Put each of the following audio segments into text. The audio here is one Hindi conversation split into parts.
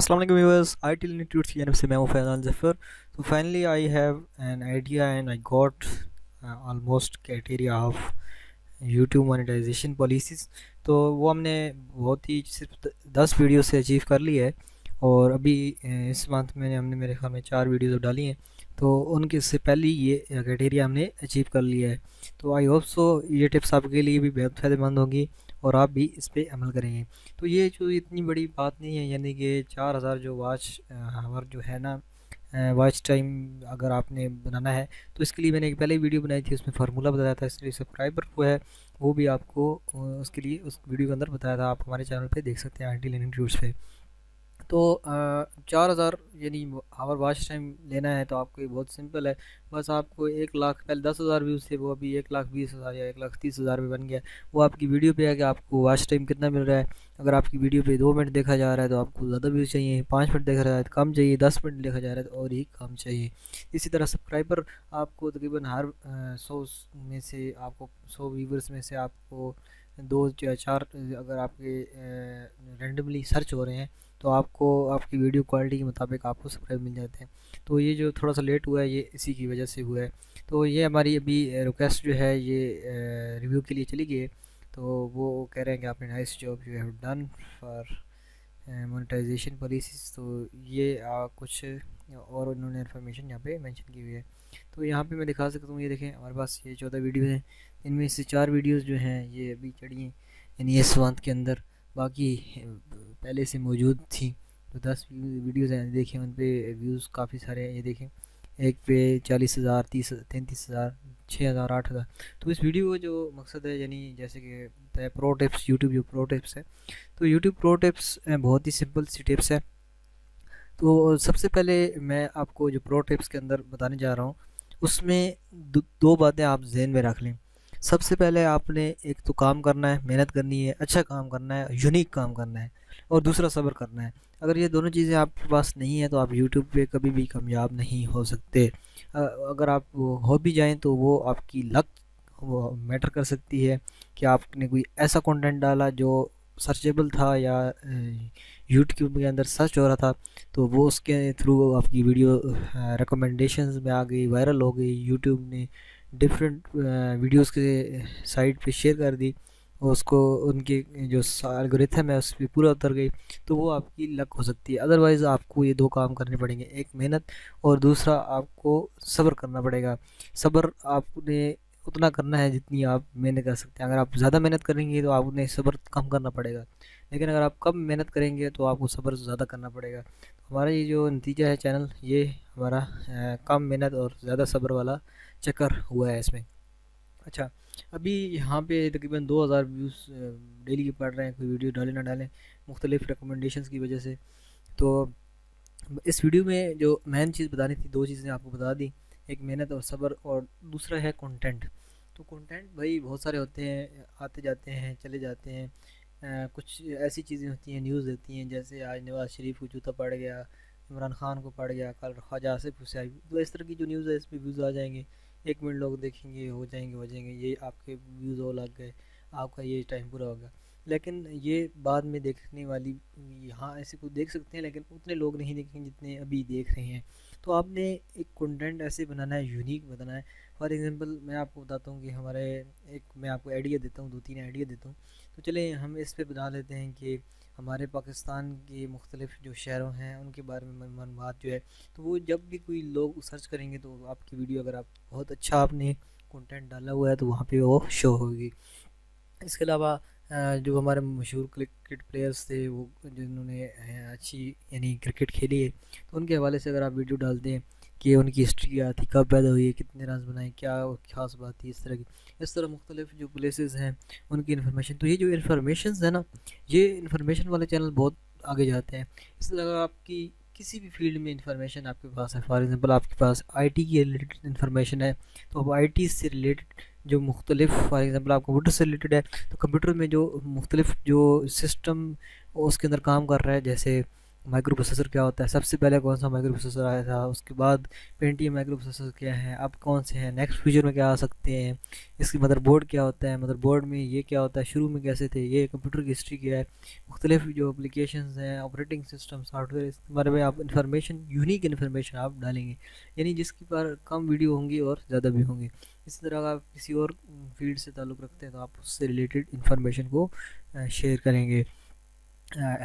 Assalamu alaikum viewers, ITL Institute channel से मैं हूँ फैज़ान ज़फ़र। तो finally I have an idea and I got almost criteria of YouTube monetization policies. तो वो हमने बहुत ही सिर्फ 10 वीडियो से अचीव कर लिया है। और अभी इस मंथ में हमने मेरे ख्याल में 4 वीडियोज़ डाली हैं। तो उनके से पहले ये क्राइटेरिया हमने अचीव कर लिया है। तो आई होप सो ये टिप्स आपके लिए भी बेहद फ़ायदेमंद होंगी और आप भी इस पे अमल करेंगे। तो ये जो इतनी बड़ी बात नहीं है, यानी कि 4000 जो वॉच हमारा जो है ना, वॉच टाइम अगर आपने बनाना है तो इसके लिए मैंने एक पहले वीडियो बनाई थी, उसमें फार्मूला बताया था। इसलिए सब्सक्राइबर वो है वो भी आपको उसके लिए उस वीडियो के अंदर बताया था। आप हमारे चैनल पे देख सकते हैं, आईटी लर्निंग ट्यूट्स पे। तो 4000 यानी आवर वॉच टाइम लेना है तो आपको ये बहुत सिंपल है। बस आपको 1 लाख, पहले 10,000 व्यूज़ थे, वो अभी 1,20,000 या 1,30,000 में बन गया। वो आपकी वीडियो पे है कि आपको वॉच टाइम कितना मिल रहा है। अगर आपकी वीडियो पे 2 मिनट देखा जा रहा है तो आपको ज़्यादा व्यूज़ चाहिए, 5 मिनट देखा जा रहा है तो कम चाहिए, 10 मिनट देखा जा रहा है तो और ही कम चाहिए। इसी तरह सब्सक्राइबर आपको तकरीबन हर 100 में से आपको 100 व्यूवर्स में से आपको 2 या 4 अगर आपके रेंडमली सर्च हो रहे हैं तो आपको आपकी वीडियो क्वालिटी के मुताबिक आपको सब्सक्राइब मिल जाते हैं। तो ये जो थोड़ा सा लेट हुआ है ये इसी की वजह से हुआ है। तो ये हमारी अभी रिक्वेस्ट जो है ये रिव्यू के लिए चली गई है। तो वो कह रहे हैं कि आपने nice job you have done for monetization policies. तो ये कुछ और उन्होंने इन्फॉर्मेशन यहाँ पे मेंशन की हुई है। तो यहाँ पे मैं दिखा सकता हूँ, ये देखें हमारे पास ये 14 वीडियो हैं। इनमें से 4 वीडियोस जो हैं ये अभी चढ़ी हैं यानी इस मंथ के अंदर। बाकी पहले से मौजूद थी। तो 10 वीडियोस हैं, देखें उन पे व्यूज़ काफ़ी सारे हैं। ये देखें एक पे 40,000, 33,000, 6,000, 8,000। तो इस वीडियो का जो मकसद है यानी जैसे कि प्रो टिप्स, यूट्यूब जो प्रो टिप्स है, तो यूट्यूब प्रो टिप्स बहुत ही सिंपल सी टिप्स है। तो सबसे पहले मैं आपको जो प्रो टिप्स के अंदर बताने जा रहा हूँ उसमें दो बातें आप जहन में रख लें। सबसे पहले आपने एक तो काम करना है, मेहनत करनी है, अच्छा काम करना है, यूनिक काम करना है, और दूसरा सब्र करना है। अगर ये दोनों चीज़ें आपके पास नहीं है तो आप यूट्यूब पे कभी भी कामयाब नहीं हो सकते। अगर आप वो हो भी जाएं तो वो आपकी लक वो मैटर कर सकती है कि आपने कोई ऐसा कंटेंट डाला जो सर्चेबल था या यूट्यूब के अंदर सर्च हो रहा था, तो वो उसके थ्रू आपकी वीडियो रिकमेंडेशंस में आ गई, वायरल हो गई, यूट्यूब ने डिफरेंट वीडियोस के साइट पे शेयर कर दी, और उसको उनके जो एल्गोरिथम है उस पर पूरा उतर गई। तो वो आपकी लक हो सकती है। अदरवाइज़ आपको ये 2 काम करने पड़ेंगे, एक मेहनत और दूसरा आपको सब्र करना पड़ेगा। सब्र आपने उतना करना है जितनी आप मेहनत कर सकते हैं। अगर आप ज़्यादा मेहनत करेंगे तो आपने सब्र कम करना पड़ेगा, लेकिन अगर आप कम मेहनत करेंगे तो आपको सब्र ज़्यादा करना पड़ेगा। तो हमारा ये जो नतीजा है चैनल, ये हमारा कम मेहनत और ज़्यादा सब्र वाला चक्कर हुआ है इसमें। अच्छा, अभी यहाँ पे तकरीबन 2000 व्यूज़ डेली के पड़ रहे हैं, कोई वीडियो डालें ना डालें, मुख्तलिफ रिकमेंडेशंस की वजह से। तो इस वीडियो में जो मेन चीज़ बतानी थी, 2 चीज़ें आपको बता दी, एक मेहनत और सब्र, और दूसरा है कंटेंट। तो कंटेंट भाई बहुत सारे होते हैं, आते जाते हैं, चले जाते हैं। कुछ ऐसी चीज़ें होती हैं, न्यूज़ देती हैं, जैसे आज नवाज़ शरीफ को जूता पड़ गया, इमरान खान को पड़ गया, कल ख्वाजा आसिफ हुसैन। तो इस तरह की जो न्यूज़ है इस पर व्यूज़ आ जाएंगे, 1 मिनट लोग देखेंगे, हो जाएंगे, ये आपके व्यूज़ हो लग गए, आपका ये टाइम पूरा होगा। लेकिन ये बाद में देखने वाली, यहाँ ऐसे कुछ देख सकते हैं लेकिन उतने लोग नहीं देखेंगे जितने अभी देख रहे हैं। तो आपने एक कंटेंट ऐसे बनाना है, यूनिक बनाना है। फॉर एग्जांपल मैं आपको बताता हूँ कि हमारे एक मैं आपको आइडिया देता हूँ, 2-3 आइडिया देता हूँ। तो चले हम इस पे बना लेते हैं कि हमारे पाकिस्तान के मुख्तलिफ जो शहरों हैं उनके बारे में मालूमात जो है, तो वो जब भी कोई लोग सर्च करेंगे तो आपकी वीडियो, अगर आप बहुत अच्छा आपने कंटेंट डाला हुआ है तो वहाँ पे वो शो होगी। इसके अलावा जो हमारे मशहूर क्रिकेट प्लेयर्स थे, वो जिन्होंने अच्छी यानी क्रिकेट खेली है, तो उनके हवाले से अगर आप वीडियो डालते हैं कि उनकी हिस्ट्री क्या थी, कब पैदा हुई है, कितने रन बनाए, क्या खास बात थी, इस तरह की, इस तरह मुख्तलिफ जो प्लेसेस हैं उनकी इन्फॉर्मेशन। तो ये जो इन्फॉर्मेशन है ना, ये इन्फॉर्मेशन वाले चैनल बहुत आगे जाते हैं। इस तरह अगर आपकी किसी भी फील्ड में इंफॉर्मेशन आपके पास है, फॉर एग्जांपल आपके पास आईटी की रिलेटेड इन्फॉर्मेशन है, तो अब आईटी से रिलेटेड जो मुख्तलिफ, फॉर एग्जांपल आप कंप्यूटर से रिलेटेड है तो कंप्यूटर में जो मुख्तलिफ जो सिस्टम उसके अंदर काम कर रहा है, जैसे माइक्रो प्रोसेसर क्या होता है, सबसे पहले कौन सा माइक्रो प्रोसेसर आया था, उसके बाद पेंटियम माइक्रो प्रोसेसर क्या है, अब कौन से हैं, नेक्स्ट फ्यूचर में क्या आ सकते हैं, इसकी मदरबोर्ड क्या होता है, मदरबोर्ड में ये क्या होता है, शुरू में कैसे थे, ये कंप्यूटर की हिस्ट्री क्या है, मुख्तलिफ जो एप्लीकेशंस हैं, ऑपरेटिंग सिस्टम, सॉफ्टवेयर, इसके बारे में आप इन्फॉर्मेशन, यूनिक इन्फॉर्मेशन आप डालेंगे, यानी जिसकी पर कम वीडियो होंगी और ज़्यादा भी होंगी। इसी तरह अगर आप किसी और फील्ड से ताल्लुक़ रखते हैं तो आप उससे रिलेटेड इन्फॉर्मेशन को शेयर करेंगे।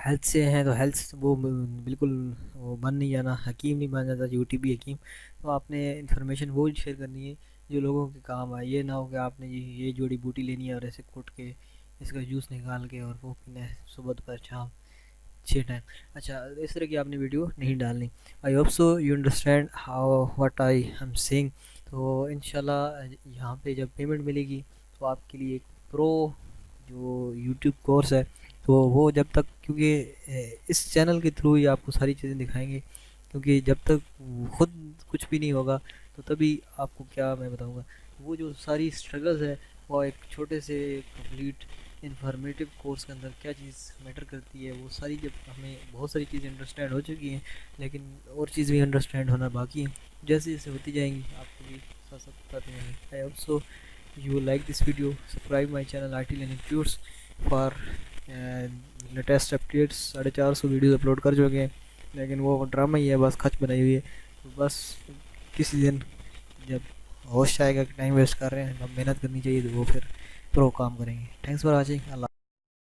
हेल्थ से हैं तो हेल्थ वो बिल्कुल वो बन नहीं जाना, हकीम नहीं बन जाता, यूटीबी हकीम। तो आपने इन्फॉर्मेशन वो शेयर करनी है जो लोगों के काम आए। ये ना हो कि आपने ये जड़ी बूटी लेनी है और ऐसे कुट के इसका जूस निकाल के और वो पीना है सुबह दोपहर शाम 6 टाइम। अच्छा, इस तरह की आपने वीडियो नहीं डालनी। I hope so you understand how what I am saying. तो इंशाल्लाह यहाँ पे जब पेमेंट मिलेगी तो आपके लिए एक प्रो जो यूट्यूब कोर्स है, तो वो जब तक, क्योंकि इस चैनल के थ्रू ही आपको सारी चीज़ें दिखाएंगे, क्योंकि जब तक खुद कुछ भी नहीं होगा तो तभी आपको क्या मैं बताऊंगा, वो जो सारी स्ट्रगल्स है वो एक छोटे से कंप्लीट इन्फॉर्मेटिव कोर्स के अंदर क्या चीज़ मैटर करती है, वो सारी जब हमें बहुत सारी चीज़ें अंडरस्टैंड हो चुकी हैं, लेकिन और चीज़ भी अंडरस्टैंड होना बाकी है। जैसे जैसे होती जाएंगी आपको भी साथ साथ बताते रहेंगे। I also you like this video, subscribe my channel IT Learning Tutors for latest updates. 450 videos upload कर चुके हैं, लेकिन वो ड्रामा ही है, बस खच बनाई हुई है। तो बस किसी दिन जब होश आएगा कि टाइम वेस्ट कर रहे हैं, अब मेहनत करनी चाहिए, तो वो फिर प्रो काम करेंगे। Thanks for watching. अल्लाह।